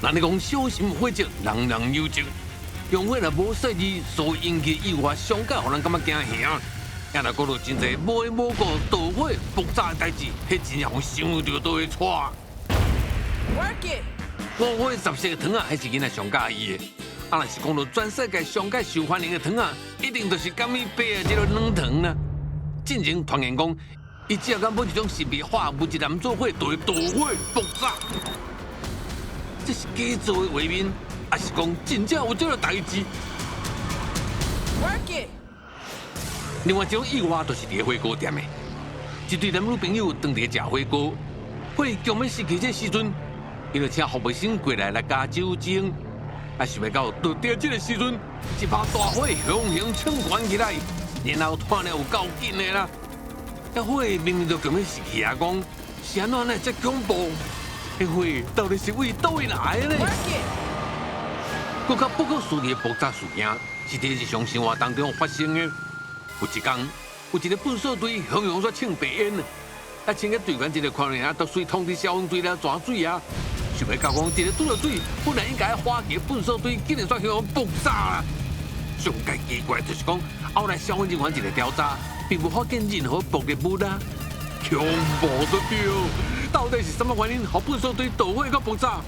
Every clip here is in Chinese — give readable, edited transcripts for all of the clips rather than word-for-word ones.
人哋讲小心火烛，人人有情。用火若无设计，所引起意外上架，互人感觉惊吓。也若讲到真侪无缘无故导火爆炸的代志，迄真让我想到都会错。五火十色的汤啊，还是囡仔上介意的。啊，若是讲到全世界上界受欢迎的汤啊，一定就是甘米白的这个软糖啦。进前传言讲，伊只要敢买一种神秘化合物一燃做火，就会导火爆炸。这是假造的画面，还是讲真正有这个代志？另外一种意外，就是伫火锅店的，一对男女朋友当伫食火锅，火强要熄去这时阵，伊就请服务生过来加酒精，啊想要到到第这个时阵，一把大火熊熊冲关起来，然后拖了有够紧的啦。那火明明就强要熄去啊，讲是安怎呢？这恐怖！迄火到底是为倒位来的呢？更较不可思议的爆炸事件，是伫日常生活当中发生的。有一天，有一个粪扫队向用煞请白烟，啊，请个队员一个看人啊，都随通知消防队来抓水啊。想要甲讲，一个拄着水，本来应该花旗粪扫队，竟然煞向用爆炸啦！上界奇怪就是讲，后来消防人员一个调查，并无发现任何爆裂物啊，恐怖得对。到底是什么原因，让粪扫队导火到爆炸？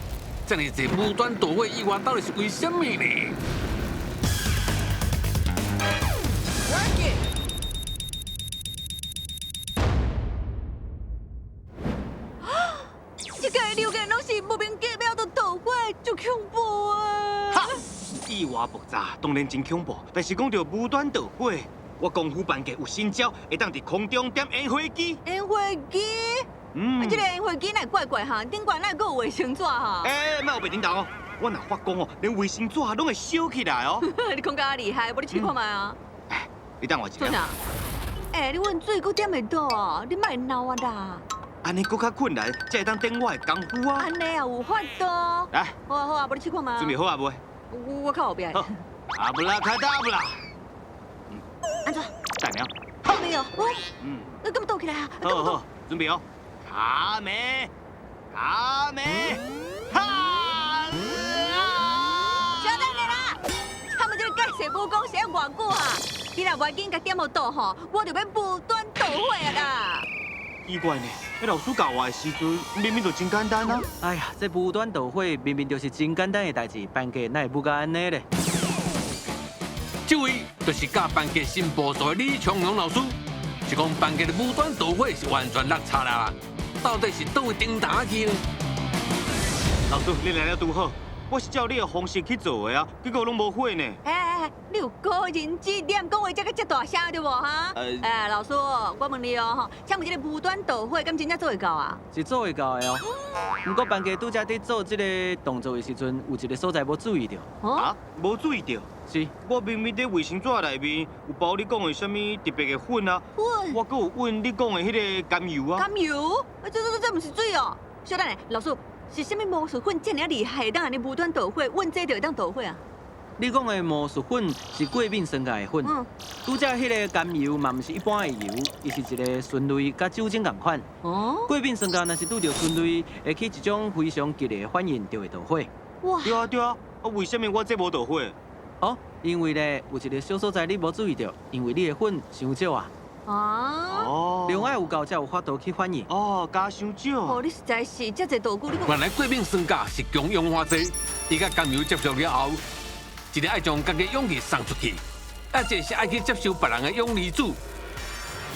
这样侪无端导火意外，到底是为什么呢？这个流言拢是莫名其妙的导火，足恐怖啊！哈！意外爆炸当然真恐怖，但是讲到无端导火，我功夫班计有新招，会当伫空中点烟火机。烟火机？啊，这个烟火机哪怪怪哈？顶管哪个有卫生纸哈？莫有白领导哦！我若发讲哦，连卫生纸拢会烧起来哦。你讲甲厉害，无你试看卖啊？你等我一下。做啥？你温水佫点袂到哦，你莫闹啊啦！安尼佫较困难，才会当点我的功夫啊！安尼也有法度。来，好啊好啊，无你试看卖。准备好啊未？我靠后边。好，阿布拉卡达布拉。安怎？大娘。后面有。你咁倒起来啊？好好，准备哦。卡美，卡美，哈！小等下啦！他们这个解释武功是要偌久啊？你若袂紧甲点好倒吼，我就要无端倒火啊啦！奇怪呢，迄老师教我的时阵，明明就真简单啊！哎呀，这无端导火明明就是真简单的代志，班级哪会不甲安尼咧？这位就是教班级新部署的李长荣老师，是讲班级的无端导火是完全落差啦。到底是倒位顶打去呢？老师，你来了拄好，我是照你的方式去做的啊，结果拢无火呢。你有个人指点，讲话才个遮大声对无哈？老师，我问你哦吼，请问这个无端导火，敢真正做会到啊？是做会到的哦。不过班级拄则伫做这个动作的时阵，有一个所在无注意到。啊？无注意到？是。我明明伫卫生纸内面有包你讲的什么特别的粉啊，粉？我搁有问你讲的迄个甘油啊。甘油？这不是水哦。小等下，老师，是什么魔术粉这么厉害，当安尼无端导火，问这就会当导火啊？你讲的魔术粉是过敏酸钙的粉，拄则迄个甘油嘛，毋是一般的油，伊是一个醇类甲酒精共款。过敏酸钙若是拄着醇类，会起一种非常激烈的反应，就会导火。哇！对啊，为什么我这无导火？哦，因为咧有一个小所在你无注意到，因为你的粉伤少啊。量爱有够才有法度去反应。加伤少。你实在是遮侪道具，你讲。原来过敏酸钾是强氧化剂，伊甲甘油接触了后。一个爱将家己勇气送出去，一个是爱去接受别人的勇离子。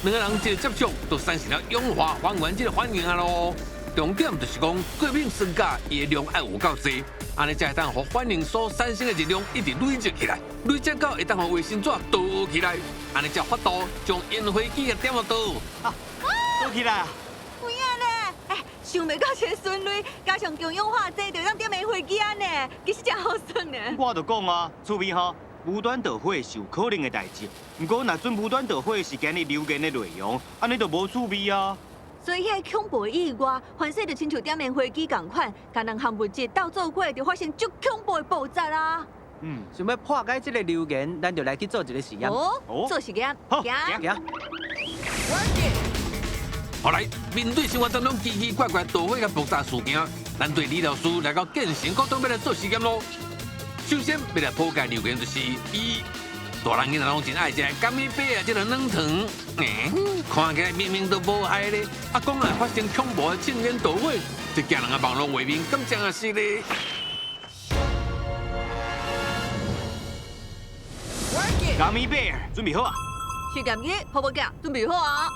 两个人一个接触，就产生了氧化还原这个反应啊咯。重点就是讲，过敏酸钾伊的量爱有够多，安尼才会当互反应所产生的热量一直累积起来，累积到会当互卫生纸倒起来，安尼才法度将烟火机给点到倒。倒起来啊！有影呢，想袂到这顺利，加上强氧化剂，就当点烟火机安呢，其实真好算呢。我就讲啊，趣味吼，无端导火是有可能的代志，不过若准无端导火是今日留言的内容，安尼就无趣味啊。所以迄恐怖的意外，凡说就亲像点烟火机共款，甲两项物质斗做伙，就发生足恐怖的爆炸啦。想要破解这个流言，咱就来去做一个实验。做实验，行。后来，面对生活当中奇奇怪怪导火甲爆炸事件，咱对李老师来到健身国中要来做实验咯。首先要来普解流言就是一，大人囡仔拢真爱食甘米饼啊，这个软糖，看起来明明都无害咧，啊，讲来发生恐怖的禁烟大会，这惊人的网络画面，敢真啊是咧。咖米贝尔准备好啊！实验机泡泡架准备好啊！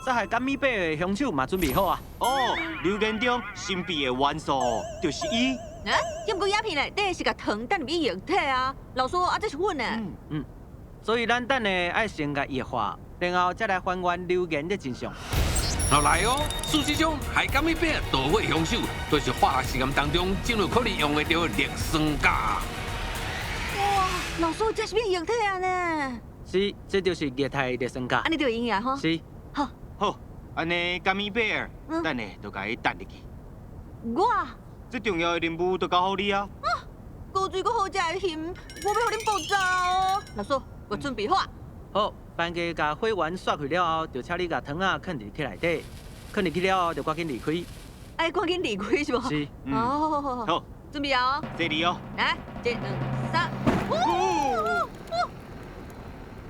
杀害甘米贝的凶手嘛准备好啊！哦，流言中神秘的元素就是伊。这不鸦片内底是甲糖等入去液体啊！老师啊，这是粉呢。所以咱等下爱先甲液化，然后再来还原流言的真相。好来哦，事实上，害甘米饼盗火凶手，都是化学实验当中真有可能用得到氯酸钾。哇，老师这是变液体啊呢？是，这就是液态氯酸钾。安尼就有影哈。是。好，安尼咖米贝尔，等下就甲伊等入去。我。最重要的任务就交好你啊！高水阁好食的咸，我要互恁爆炸哦！老师，我准备好啊。好，班家甲火源刷开了后，就请你甲糖仔放入去内底，放入去了后就赶紧离开。哎，赶紧离开是无？是。哦，好，准备哦。这里哦。来，1、2、3。哦，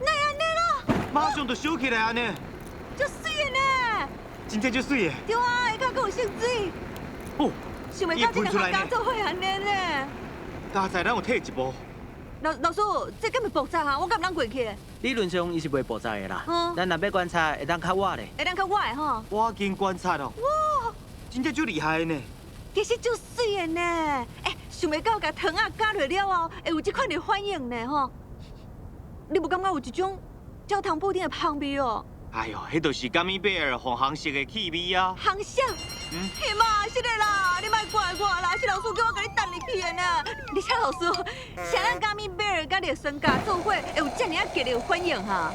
那安尼咯？马上就烧起来安尼。足水的呢。真正足水的。对啊，下骹阁有圣水。哦。想袂到这两家做伙安尼呢？加在咱有退一步。老师，这敢会爆炸啊？我敢不当过去？理论上伊是袂爆炸的啦。咱若要观察，会当较晚咧。会当较晚的吼。我经观察哦。哇，真正足厉害的呢。其实足水的呢。哎，想袂到甲糖仔加落了后，会有这款的反应呢吼。你无感觉有一种焦糖布丁的香味哦？哎呦，迄就是甘米贝尔红红色的气味啊！红色？嘿妈，是的啦，你莫怪我啦，是老师叫我甲你等入去的呢。而且老师，啥咱甘米贝尔甲氯酸钾做伙会有这么激烈反应哈？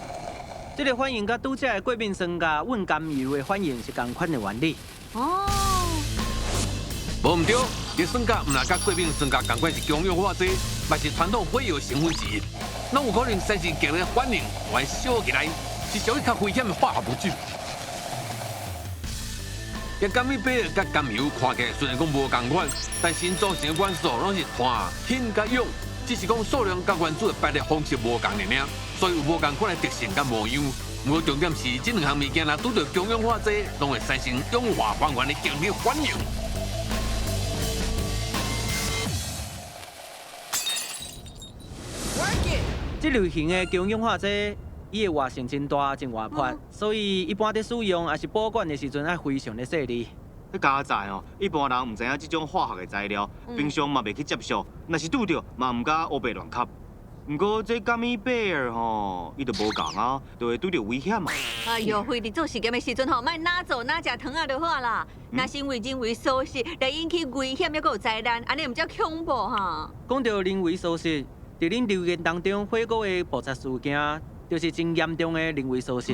这个反应甲拄则的过敏酸钾混甘油的反应是同款的原理。哦。无唔对，氯酸钾唔若甲过敏酸钾同款是强氧化剂，嘛是传统火药成分之一，拢有可能产生激烈反应，还烧起来。是属于较危险的化学物质。这甘米饼甲甘油看起来虽然讲无同款，但新组成的元素拢是碳、氢甲氧，只是讲数量甲原子的排列方式无同尔，所以有无同款的特性甲模样。不过重点是这两项物件若拄到强氧化剂，拢会产生氧化还原的激烈反应。这类型的强氧化剂。伊的活性真大、真活泼，所以一般在使用也是保管的时阵，爱非常的细腻。你加在哦，一般人唔知影这种化学的材料，平常嘛袂去接触，若是拄着嘛唔敢乌白乱吸。不过这甘米贝尔吼，伊就无共啊，就会拄着危险嘛。哎呦，非伫做实验的时阵吼，莫哪做哪食糖仔就好啦。若是因为人为疏失来引起危险，还阁有灾难，安尼唔叫恐怖哈。讲到人为疏失，伫恁留言当中火锅的爆炸事件。就是真严重的人为疏失，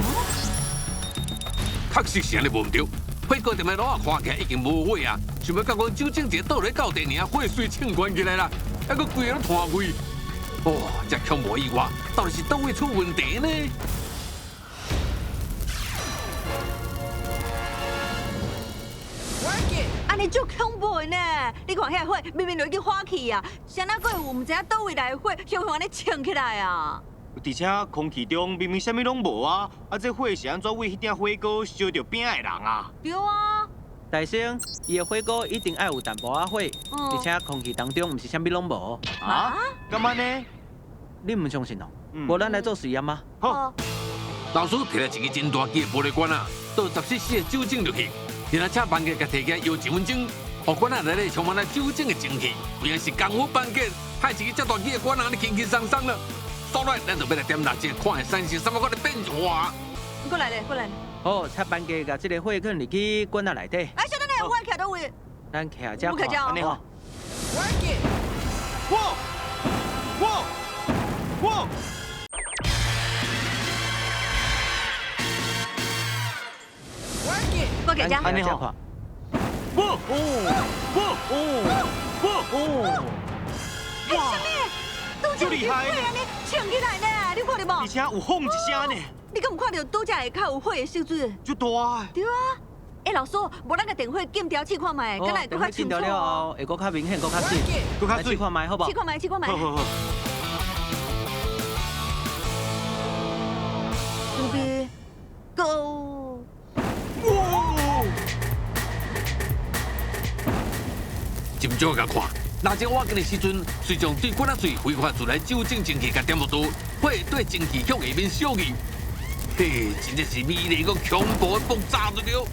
确实是安尼无唔对。火锅店的炉啊，看起来已经无火啊，想要甲我酒精节倒来到地尔，火水呛关起来啦，还阁规个拢炭灰。哦，这恐怖意外，到底是倒位出问题呢？安尼足恐怖的呢！你看遐火，明明就已经火起啊，谁哪个有唔知影倒位来的火，向安尼呛起来啊？而且空气中明明啥物拢无啊，啊这火是安怎为迄点火锅烧着饼的人啊？对啊。大生，伊的火锅一定爱有淡薄仔火，而且空气当中唔是啥物拢无。啊？干嘛呢？你唔相信哦？无咱来做实验啊？好。老师摕来一个真大支的玻璃罐啊，倒14%的酒精入去，然后请班家甲摕起来摇1分钟，互罐仔内底充满了酒精的蒸汽，有影是功夫班家，害一个遮大支的罐仔你轻轻松松了。所以咱就要来点蜡烛，看下产生什么款的变化。过来咧，过来咧。好，请班家甲这个火放入去罐仔内底。哎，小等下，我徛倒位。咱徛遮看，安尼好。Work it。哇！我徛遮。安尼好。哇！哇！足厉害呢！呛起来呢，你看到无？而且有轰一声呢。你敢有看到拄则下骹有火的小水？足大。对啊。老师，无咱个电火禁掉试看卖，敢会电火禁掉了后，会搁较明显，搁较水，搁较水，试看卖好不好？试看卖，试看卖。好好好。准备，Go！ 斟酌甲看，拿这瓦根的时阵，水将对管仔水挥发出来酒精蒸汽甲点不住，火对蒸汽向下面烧去。嘿，真正是美丽个恐怖的爆炸着了。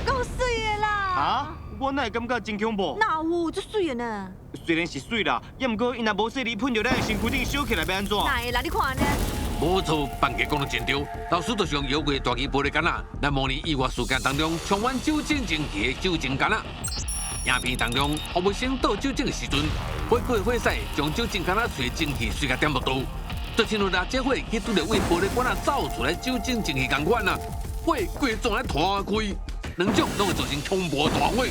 够水的啦！啊，我哪会感觉真恐怖？哪有这水的呢？虽然是水啦，也毋过因若无细粒喷到咱的身躯顶烧起来，要安怎？哪会啦？你看呢？无错，班家讲得真对。老师就用摇过大气玻璃杆仔来模拟意外事件当中充满酒精蒸汽的酒精杆仔。影片当中，服务生倒酒精的时阵，火过火势将酒精杆仔吹蒸汽随甲点不住，就亲像拿这火去拄着为玻璃管仔走出来酒精蒸汽同款啊！火过总来弹开，两种拢会造成恐怖的大火。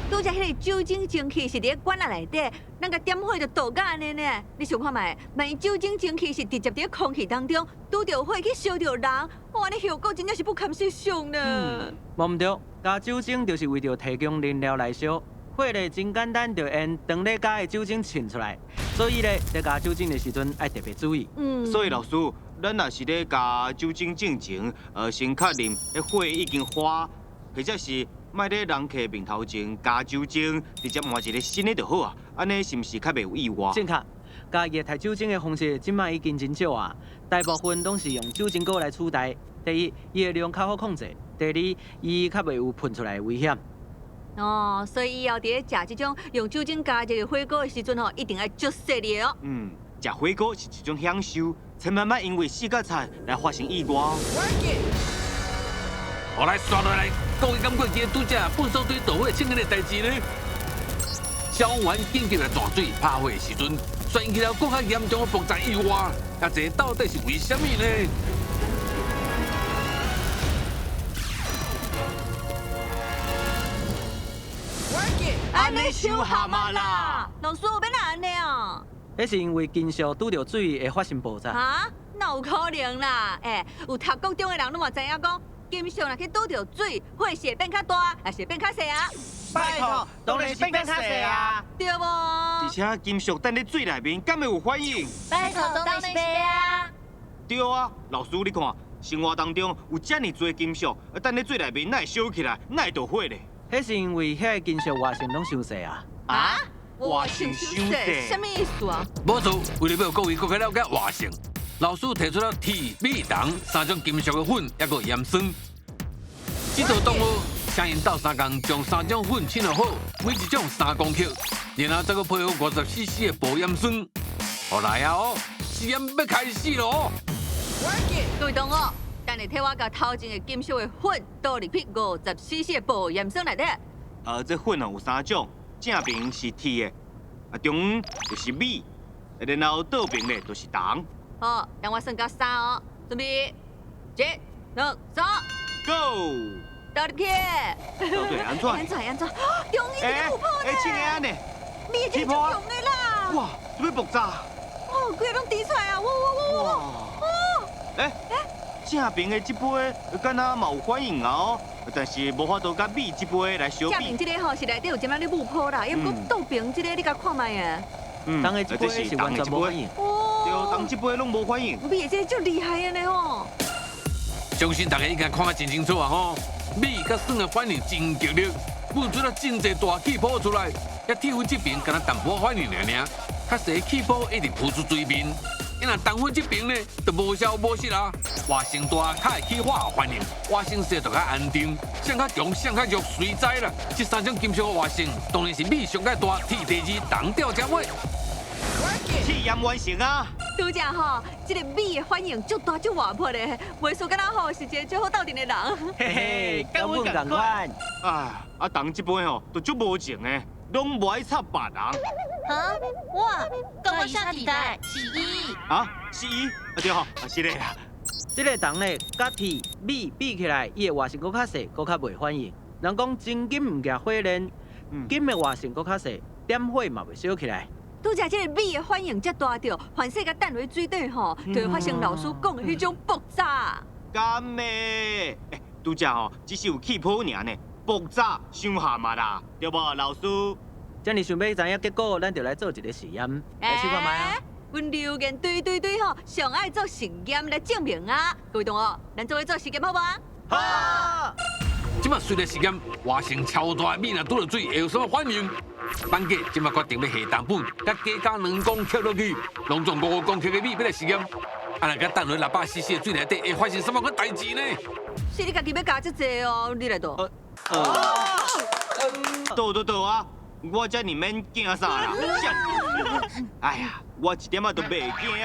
拄只迄个酒精蒸汽是伫管仔内底，咱个点火就倒甲安尼呢。你想看卖？万一酒精蒸汽是直接伫空气当中拄着火去烧着人，哇，你后果真正是不堪设想呢。无毋对，加酒精就是为着提供燃料来烧，火咧真简单，就用当咧加的酒精浸出来。所以咧，在加酒精的时阵，爱特别注意。所以老师，咱若是咧加酒精进前，先确认迄火已经花，或者是莫咧人客面头前加酒精，直接换一个新的就好啊。安尼是毋是较袂有意外？正确，加液态酒精的方式，即卖已经真少啊，大部分拢是用酒精膏来取代。第一，伊的量较好控制；第二，伊较袂有喷出来的危险。哦，所以以后伫咧食这种用酒精加热的火锅的时阵吼，一定要足细腻哦。食火锅是一种享受，千万莫因为四个菜来发生意外。我来刷落来，各位感觉今拄只粪扫堆倒火清烟的代志呢？消防员紧急来断水拍火的时阵，却引起了更较严重的爆炸意外，啊，这到底是为什么呢？安尼伤蛤蟆啦！老师，要哪安尼啊？迄是因为金属拄着水会发生爆炸。啊？哪有可能啦？有读高中的人拢嘛知影讲，金属若去拄着水，火是会变较大，也是会变较细啊。拜托，当然是变较细啊！对无？而且金属等咧水内面，敢会有反应？拜托，当然是白啊！对啊，老师你看，生活当中有遮尔多金属，等咧水内面，哪会烧起来，哪会着火咧？迄是因为遐个金属活性拢伤细啊。啊？活性伤细，什么意思啊？无错，为了要各位更加了解活性，老师提出了铁、镁、铜三种金属的粉，还有盐酸。这道动物相应斗3工，将3种粉浸落好，每一种3公克，然后再个配合50cc 的保盐酸。好来啊哦，实验要开始咯！各位同学，等下替我甲头前的金属的粉倒入去50cc 的保盐酸内底。这粉有3种，正边是铁的，中央就是镁，然后倒边咧就是铜。好，让我算到3哦，准备，1、2、3 ，Go！ 倒入去。倒对，安怎？安怎？中间有破呢？青个安尼，你这就用的啦！哇，这要爆炸！哦，规个拢滴出来啊！哇！正边的这杯敢若嘛有反应啊哦，但是无法度甲镁这杯来相正比。面这个吼是内底有一仔咧雾泡啦，要不倒边这个你甲看卖啊。当的这杯是完全无反应。对，当这杯拢无反应。镁这个足厉害的呢吼。相信大家应该看得真清楚啊吼，镁甲酸的反应真激烈，喷出了真侪大气泡出来，遐铁粉这边敢若淡薄反应尔，较细气泡一直扑出水面。因若重粉这边呢，就无消无息啊，活性大，较会起化学反应，活性细就较安定，上较强上较弱随知啦。这3种金属的活性，当然是镁上较大，铁第2，铜吊才尾。试验完成啊！拄只吼，这个镁的反应足大足活泼的，袂输敢若吼是一个最好斗阵的人。嘿嘿，跟阮同款。铜这杯吼，都足无情的，拢无爱插别人。啊，哇，跟我下体代是一。是伊，对吼，是咧啦。这个铜咧，甲铁、镁比起来，伊的活性搁较细，搁较袂反应。人讲真金唔惊火炼，金的活性搁较细，点火嘛袂烧起来。拄只这个镁的反应遮大着，凡细甲弹落水底吼，就会发生老师讲的迄种爆炸。甘咩？拄只吼，只是有气泡尔呢，爆炸伤下嘛啦，对无，老师？这样想要知影结果，咱就来做一个实验，来试看卖啊！阮留言对吼，上爱做实验来证明啊！各位同学，咱做伙做实验好不好？好。即马随着实验，活成超大米若拄到水会有什么反应？班家即马决定要下重本，甲加2公克落去，拢总5公克的米要来实验。啊，若甲等落600cc的水内底，会发生什么款代志呢？是你家己要加这济哦，你来倒。倒啊！我遮尔免惊啥啦？哎呀，我一点仔都袂惊。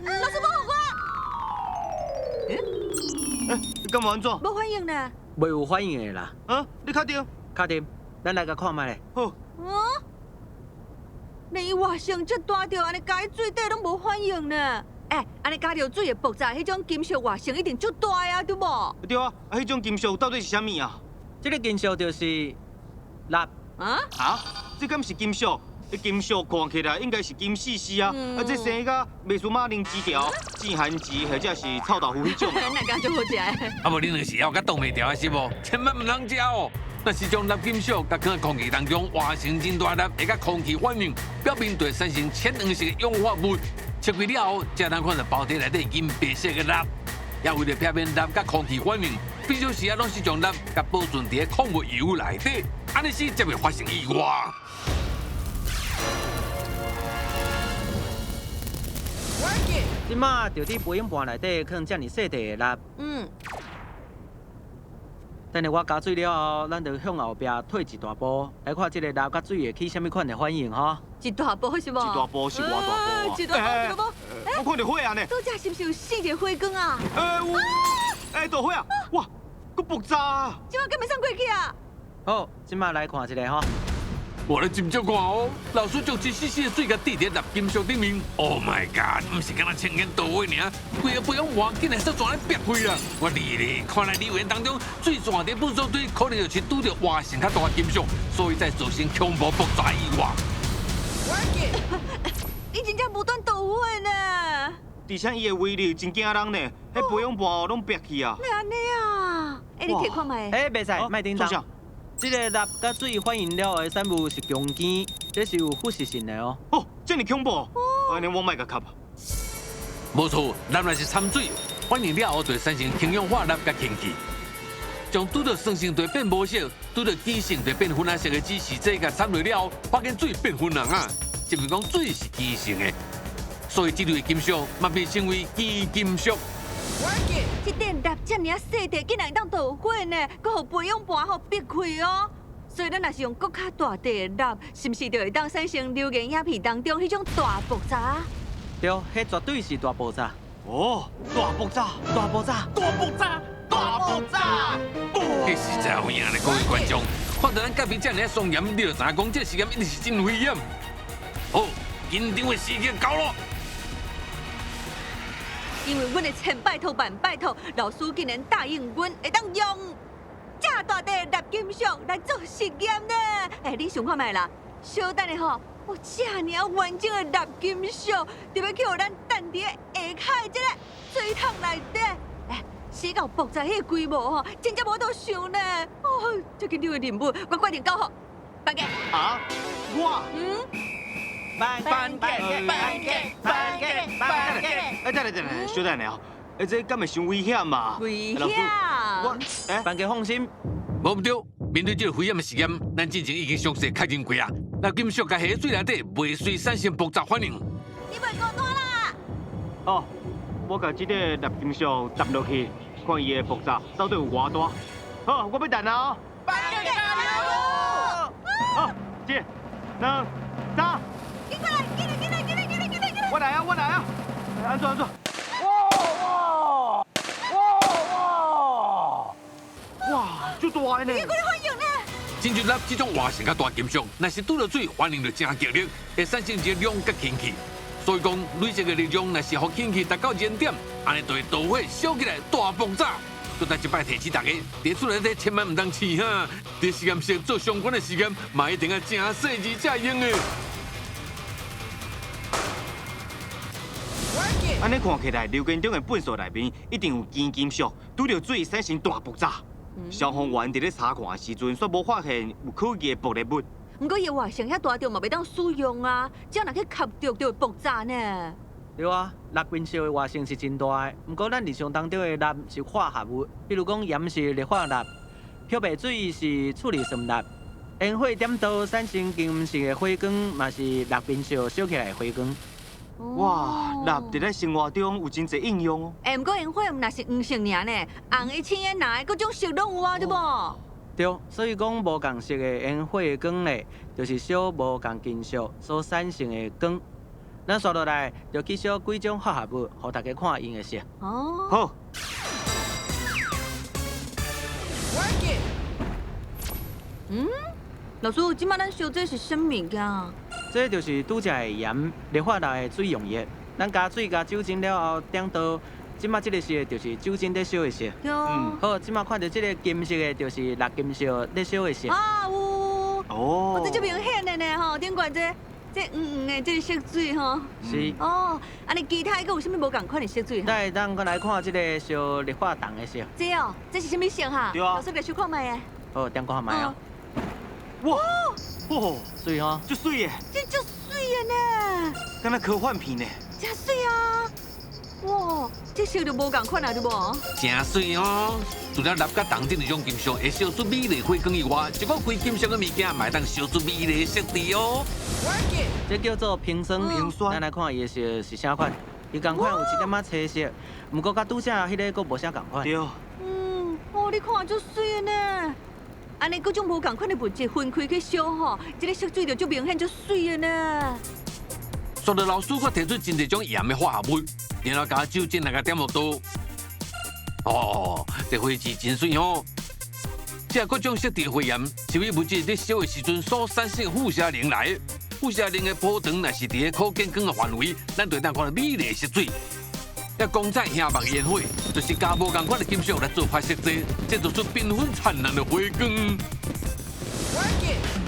老师帮我。干嘛安怎？无反应呢？袂有反应的啦。啊，你确定？确定，咱来甲看卖咧。好。连伊活性这大条，安尼加喺水底拢无反应呢？安尼加着水会爆炸，迄种金属活性一定足大啊，对无？对啊，迄种金属到底是啥物啊？这个金属就是钠。这敢是金属？金属看起来应该是金丝丝啊，这生甲美术马铃薯条、正番薯或者是臭豆腐迄种。那敢就好食诶！啊，无你两是要甲冻袂掉的是无？千万唔通食哦！若是将钠金属甲放在空气当中，活成真大粒，会甲空气反应，表面就会产生浅黄色的氧化物。切开了后，才能看到包底内底银白色的钠。也为了避免钠甲空气反应，必须时啊拢是将钠甲保存伫矿物油内底，安尼时才袂发生意外。即马就伫培养盘内底放遮尔细块的钠。等下我加水了后，咱就向后壁退一大步，来看这个钠甲水会起什么款的反应哈。一大步是无？一大步是偌大步啊？一大步。我看到火啊呢！拄只是不是有4个火光啊？大火啊！哇，佫爆炸！即马敢袂送过去啊？好，即马来看一下哈。我来斟酌看哦，老师将1cc的水甲滴伫钠金属顶面。Oh my god！ 唔是敢若千言倒位尔，规个培养盘竟然煞全来裂开啊！我哩咧，看来留言当中水泉伫本所堆可能就是拄着活性较大的金属，所以才造成恐怖爆炸意外。伊真正无断倒火呢！而且伊的威力真惊人呢，迄培养盘拢裂去啊！安尼啊？你摕看卖？袂使，莫叮当。这个钠甲水反应了后的产物是强碱，这是有腐蚀性的哦。哦，这么恐怖！安尼我莫甲吸啊。无错，钠若是掺水，反应了后就会产生氢氧化钠甲氢气，将拄着酸性就变无色，拄着碱性就变粉红色的指示剂甲掺落了后，发现水变粉红啊，证明讲水是碱性的，所以这类金属嘛被称为碱金属。这点钠这么细块，竟然会当导火呢，佮互培养盘互裂开哦。所以咱若是用更较大块的钠，是不是就会当产生流言影片当中迄种大爆炸？对，迄绝对是大爆炸。哦，大爆炸，大爆炸，大爆炸，大爆炸！这实在有影咧，各位观众，看到咱隔壁这样松严，你就知影讲这实验一定是真危险。好，紧张的时间到了。因为阮的千拜托万拜托，老师竟然答应阮会当用这大块的钠金属来做实验呢！你想看卖啦？小等下吼，我这尔完整的钠金属，就要去互咱等伫下海这个水桶内底。死到爆炸迄个规模吼，真正无得想呢！哦，这紧张的任务，我决定交好。班家。啊？我？班等下，小等下，这敢会伤危险嘛？危险！班家放心，无唔对，面对这个危险的实验，咱之前已经详细确认过啊。钠金属甲下水内底袂随产生爆炸反应。你袂孤单啦！哦，我甲这个钠金属搭落去，看伊的爆炸到底有偌大。好，我要等啊！班家加油！好，1、2、3。紧过来！我来啊！安怎？哇，足大呢！你过来反应呢？真像钠这种活性较大金属，若是拄到水，反应就真激烈，会产生热量甲氢气。所以讲，累积的力量若是互氢气达到燃点，安尼就会导火烧起来大爆炸。就在一摆提醒大家，伫厝内底千万唔通试哈，伫实验室做相关的实验，嘛一定要真细致才用的。安尼看起来，流根中的粪扫内面一定有金金属，拄着水产生大爆炸。消防员伫咧查看的时阵，却无发现有可疑的爆裂物。不过伊活性遐大着嘛，袂当使用啊，只要若去吸着就会爆炸呢。对啊，蜡冰烧的活性是真大的，不过咱日常当中的蜡是化合物，比如讲盐是氯化钠，漂白水是处理酸钠，烟火点灯产生金色的火光，嘛是蜡冰烧烧起来的火光。哇，蜡伫咧生活中有真侪应用哦。不过烟火若是黄色尔呢，红的、青的、蓝的，各种色拢有啊，对无？对，所以讲无共色的烟火光呢，就是烧无共金属所产生的光。咱刷落来就去烧几种化合物，互大家看因的色。哦。好。老师，即摆咱烧这是什么物件啊？这就是拄则的盐、氯化钠的水溶液。咱加水加酒精了后，点倒，即摆这个色就是酒精在烧的色。对。好，即摆看到这个金色的，就是蜡金属在烧的色。啊有。哦。这就明显的呢吼，顶管这黄的这个色水吼。是。哦，安尼其他还有什么无共款的色水？再咱来看这个烧氯化铜的色。这哦，这是什么色哈？对啊。老师来小看卖诶。好，点看卖哦。哇！哦，水吼。足水耶！这足水的呢。敢若科幻片呢。真水啊！哇，这烧就无共款啊，对无？真水哦！除了蜡甲铜这两种金属会烧出美丽火光以外，一个非金属的物件嘛会当烧出美丽的色地哦。这叫做砒霜。咱来看伊的色是啥款？伊共款有一点仔青色，不过甲拄则迄个佫无啥共款。对。哦，你看足水的呢。安尼各种无共款的物质分开去烧吼，这个色水就足明显足水的呢。刷到老师我提出真侪种盐的化合物，然后加酒精来个点落倒。哦，这火是真水哦！这各种色地火焰是为物质在烧的时阵所产生的辐射能来。辐射能的波长若是伫个可见光的范围，咱就当看到美丽的色水。要光彩显目的烟火，就是加无共款的金属来做拍摄者，这做出缤纷灿烂的火光。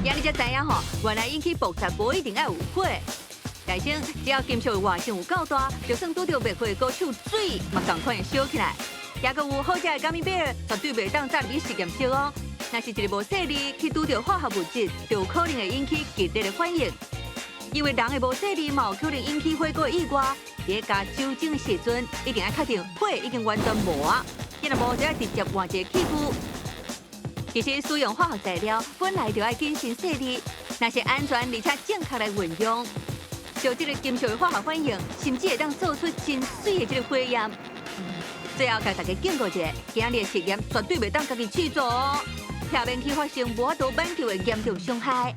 呀，你才知影吼，原来引起爆炸无一定要有火。但是只要金属的活性有够大，就算拄到灭火高手水，嘛同款会烧起来。也阁有好食的咖米饼，绝对袂当早入去实验烧哦。若是一个无细腻去拄到化合物质，就有可能会引起剧烈的反应。因为人的无细腻嘛，有可能引起火果意外。在加酒精的时阵，一定要确定火已经完全无啊，若无就要直接换一个器具。其实使用化学材料本来就要谨慎细腻，若是安全而且正确来运用，就这个金属的化学反应，甚至会当做出真水的这个火焰。最后，甲大家警告一下，今日的实验绝对袂当家己去做哦，避免去发生无法度挽救的严重伤害。